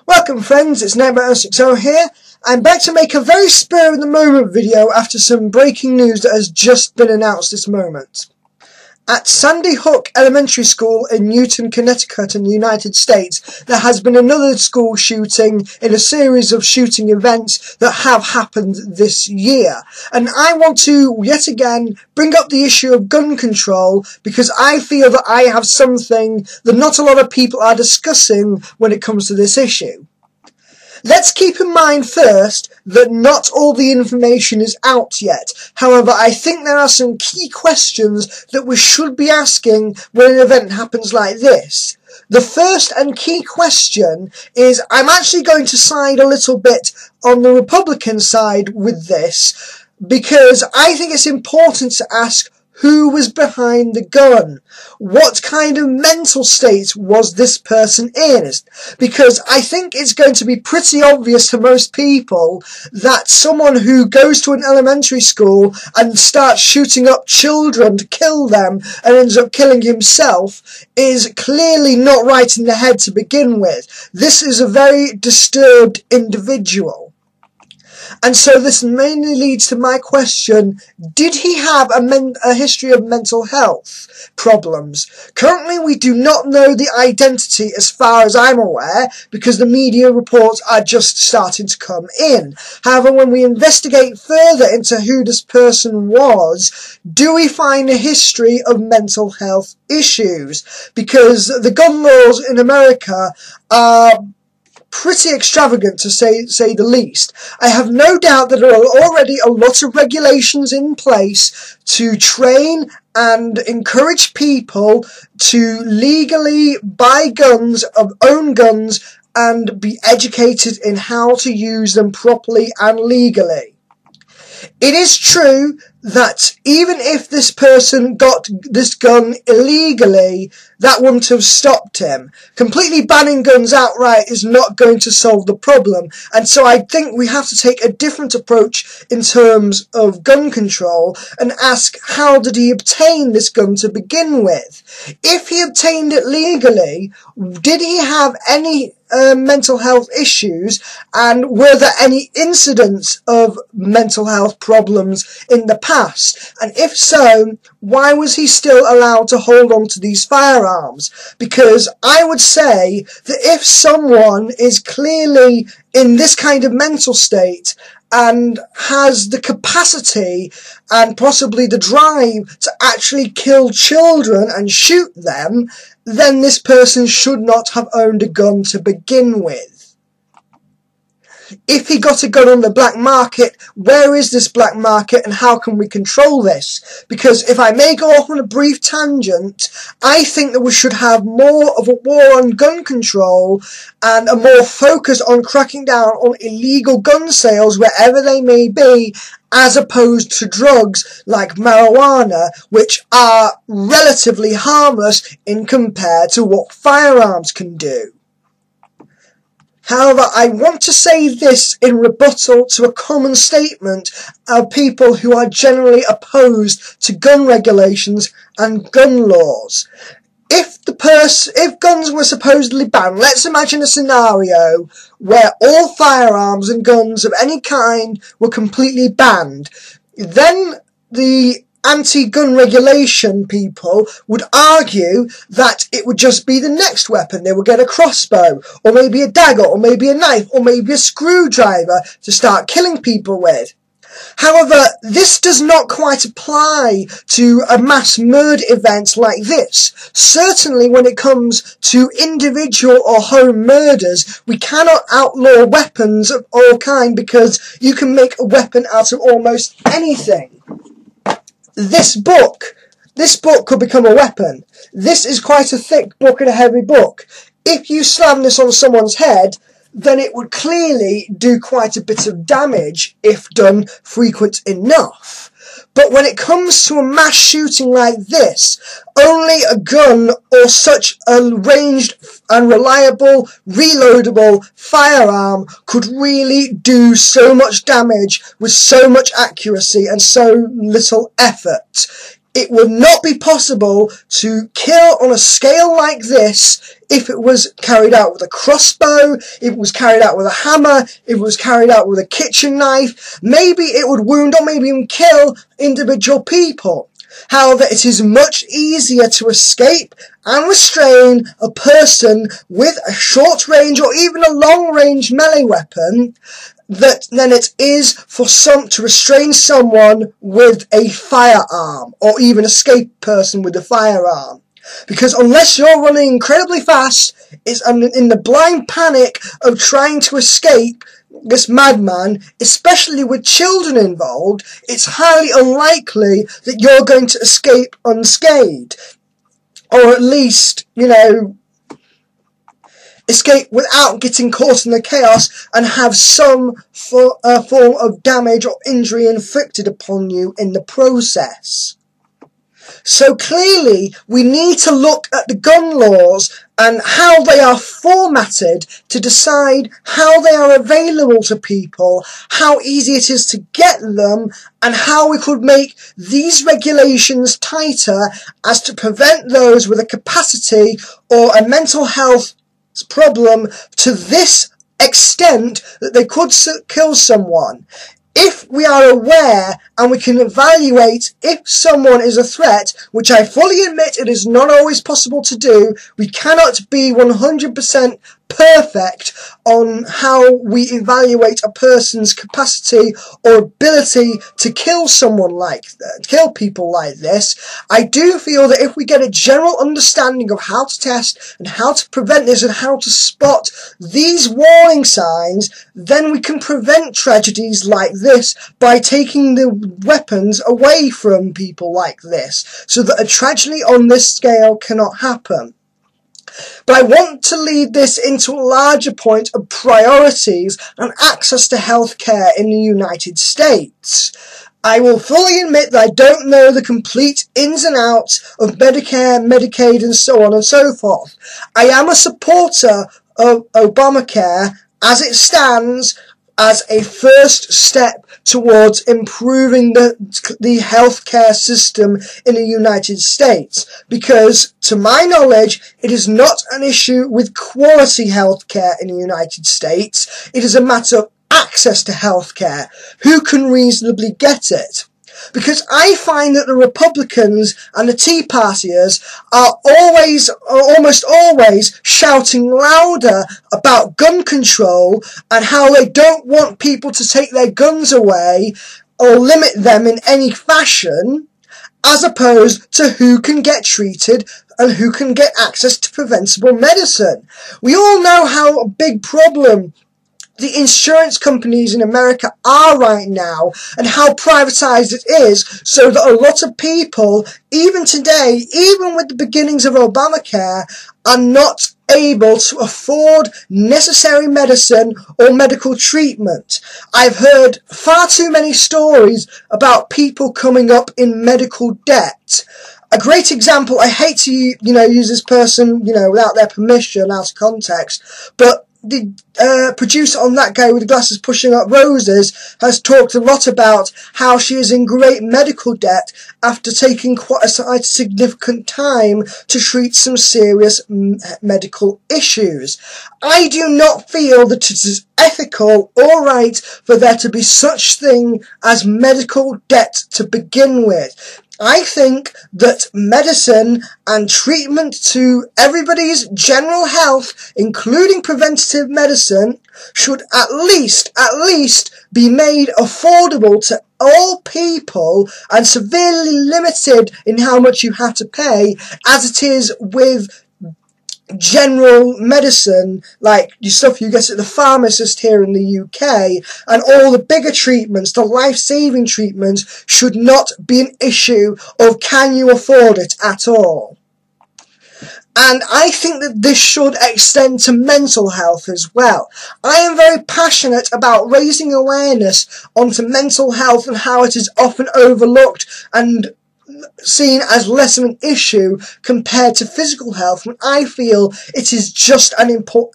Welcome friends, it's Nightmare060 here. I'm back to make a very spur of the moment video after some breaking news that has just been announced this moment. At Sandy Hook Elementary School in Newton, Connecticut in the United States, there has been another school shooting in a series of shooting events that have happened this year. And I want to, yet again, bring up the issue of gun control because I feel that I have something that not a lot of people are discussing when it comes to this issue. Let's keep in mind first that not all the information is out yet. However, I think there are some key questions that we should be asking when an event happens like this. The first and key question is, I'm actually going to side a little bit on the Republican side with this, because I think it's important to ask who was behind the gun. What kind of mental state was this person in? Because I think it's going to be pretty obvious to most people that someone who goes to an elementary school and starts shooting up children to kill them and ends up killing himself is clearly not right in the head to begin with. This is a very disturbed individual. And so this mainly leads to my question, did he have a history of mental health problems? Currently we do not know the identity as far as I'm aware, because the media reports are just starting to come in. However, when we investigate further into who this person was, do we find a history of mental health issues? Because the gun laws in America are pretty extravagant, to say the least. I have no doubt that there are already a lot of regulations in place to train and encourage people to legally buy guns, own guns, and be educated in how to use them properly and legally. It is true that even if this person got this gun illegally, that wouldn't have stopped him. Completely banning guns outright is not going to solve the problem, and so I think we have to take a different approach in terms of gun control and ask, how did he obtain this gun to begin with? If he obtained it legally, did he have any mental health issues, and were there any incidents of mental health problems in the past? And if so, why was he still allowed to hold on to these firearms? Because I would say that if someone is clearly in this kind of mental state and has the capacity and possibly the drive to actually kill children and shoot them, then this person should not have owned a gun to begin with. If he got a gun on the black market, where is this black market and how can we control this? Because if I may go off on a brief tangent, I think that we should have more of a war on gun control and a more focus on cracking down on illegal gun sales wherever they may be, as opposed to drugs like marijuana, which are relatively harmless in compared to what firearms can do. However, I want to say this in rebuttal to a common statement of people who are generally opposed to gun regulations and gun laws. If guns were supposedly banned, let's imagine a scenario where all firearms and guns of any kind were completely banned. Then the anti-gun regulation people would argue that it would just be the next weapon. They would get a crossbow, or maybe a dagger, or maybe a knife, or maybe a screwdriver to start killing people with. However, this does not quite apply to a mass murder event like this. Certainly when it comes to individual or home murders, we cannot outlaw weapons of all kind because you can make a weapon out of almost anything. This book could become a weapon. This is quite a thick book and a heavy book. If you slam this on someone's head, then it would clearly do quite a bit of damage if done frequent enough. But when it comes to a mass shooting like this, only a gun or such a ranged and reliable, reloadable firearm could really do so much damage with so much accuracy and so little effort. It would not be possible to kill on a scale like this if it was carried out with a crossbow, if it was carried out with a hammer, if it was carried out with a kitchen knife. Maybe it would wound or maybe even kill individual people. However, it is much easier to escape and restrain a person with a short range or even a long range melee weapon than it is for to restrain someone with a firearm, or even escape a person with a firearm. Because unless you're running incredibly fast, it's in the blind panic of trying to escape this madman, especially with children involved, it's highly unlikely that you're going to escape unscathed. Or at least, escape without getting caught in the chaos and have some form of damage or injury inflicted upon you in the process. So clearly, we need to look at the gun laws and how they are formatted to decide how they are available to people, how easy it is to get them, and how we could make these regulations tighter as to prevent those with a capacity or a mental health problem to this extent that they could kill someone. If we are aware and we can evaluate if someone is a threat, which I fully admit it is not always possible to do, we cannot be 100% perfect on how we evaluate a person's capacity or ability to kill kill people like this. I do feel that if we get a general understanding of how to test and how to prevent this and how to spot these warning signs, then we can prevent tragedies like this by taking the weapons away from people like this, so that a tragedy on this scale cannot happen. But I want to lead this into a larger point of priorities and access to healthcare in the United States. I will fully admit that I don't know the complete ins and outs of Medicare, Medicaid, and so on and so forth. I am a supporter of Obamacare as it stands, as a first step towards improving the healthcare system in the United States, because to my knowledge it is not an issue with quality healthcare in the United States. It is a matter of access to healthcare. Who can reasonably get it? Because I find that the Republicans and the Tea Partiers are almost always shouting louder about gun control and how they don't want people to take their guns away or limit them in any fashion, as opposed to who can get treated and who can get access to preventable medicine. We all know how a big problem the insurance companies in America are right now, and how privatized it is, so that a lot of people, even today, even with the beginnings of Obamacare, are not able to afford necessary medicine or medical treatment. I've heard far too many stories about people coming up in medical debt. A great example, I hate to, use this person, without their permission, out of context, but the producer on That Guy with the Glasses Pushing Up Roses has talked a lot about how she is in great medical debt after taking quite a significant time to treat some serious medical issues. I do not feel that it is ethical or right for there to be such thing as medical debt to begin with. I think that medicine and treatment to everybody's general health, including preventative medicine, should at least be made affordable to all people and severely limited in how much you have to pay, as it is with general medicine, like your stuff you get at the pharmacist here in the UK, and all the bigger treatments, the life-saving treatments, should not be an issue of can you afford it at all. And I think that this should extend to mental health as well. I am very passionate about raising awareness onto mental health and how it is often overlooked and seen as less of an issue compared to physical health, when I feel it is just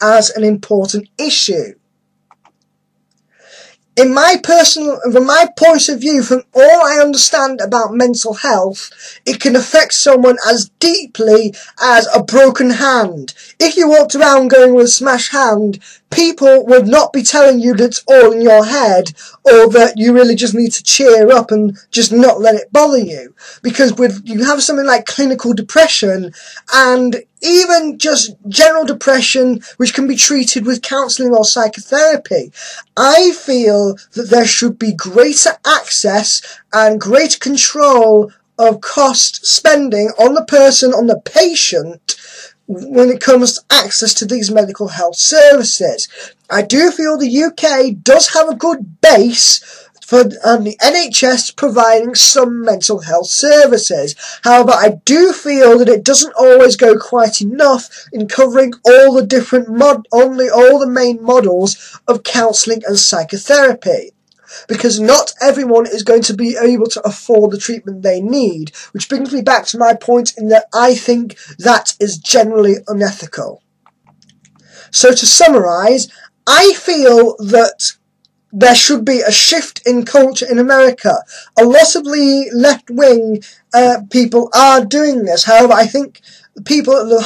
as an important issue. from my point of view, from all I understand about mental health, it can affect someone as deeply as a broken hand. If you walked around going with a smashed hand, people would not be telling you that it's all in your head, or that you really just need to cheer up and just not let it bother you. Because you have something like clinical depression, and even just general depression, which can be treated with counselling or psychotherapy. I feel that there should be greater access and greater control of cost spending on the person, on the patient, when it comes to access to these medical health services. I do feel the UK does have a good base for the NHS providing some mental health services. However, I do feel that it doesn't always go quite enough in covering all the different all the main models of counselling and psychotherapy. Because not everyone is going to be able to afford the treatment they need, which brings me back to my point in that I think that is generally unethical. So to summarise, I feel that there should be a shift in culture in America. A lot of the left-wing people are doing this. However, I think the people at the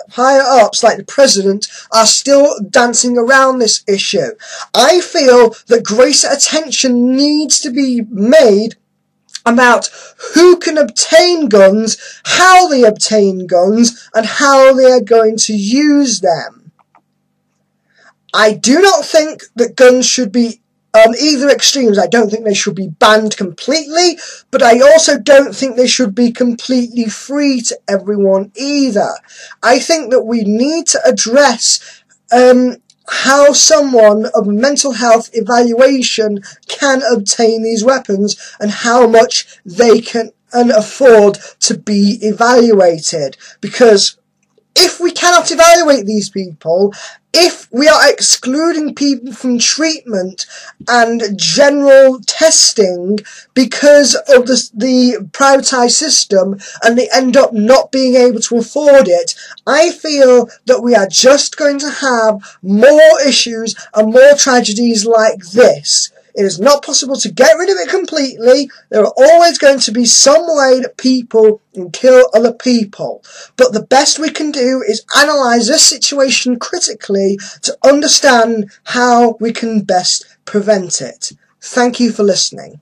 higher ups, like the president, are still dancing around this issue. I feel that greater attention needs to be made about who can obtain guns, how they obtain guns, and how they are going to use them. I do not think that guns should be on either extremes. I don't think they should be banned completely, but I also don't think they should be completely free to everyone either. I think that we need to address how someone of mental health evaluation can obtain these weapons and how much they can afford to be evaluated. Because if we cannot evaluate these people, if we are excluding people from treatment and general testing because of the privatised system, and they end up not being able to afford it, I feel that we are just going to have more issues and more tragedies like this. It is not possible to get rid of it completely. There are always going to be some way that people can kill other people. But the best we can do is analyse this situation critically to understand how we can best prevent it. Thank you for listening.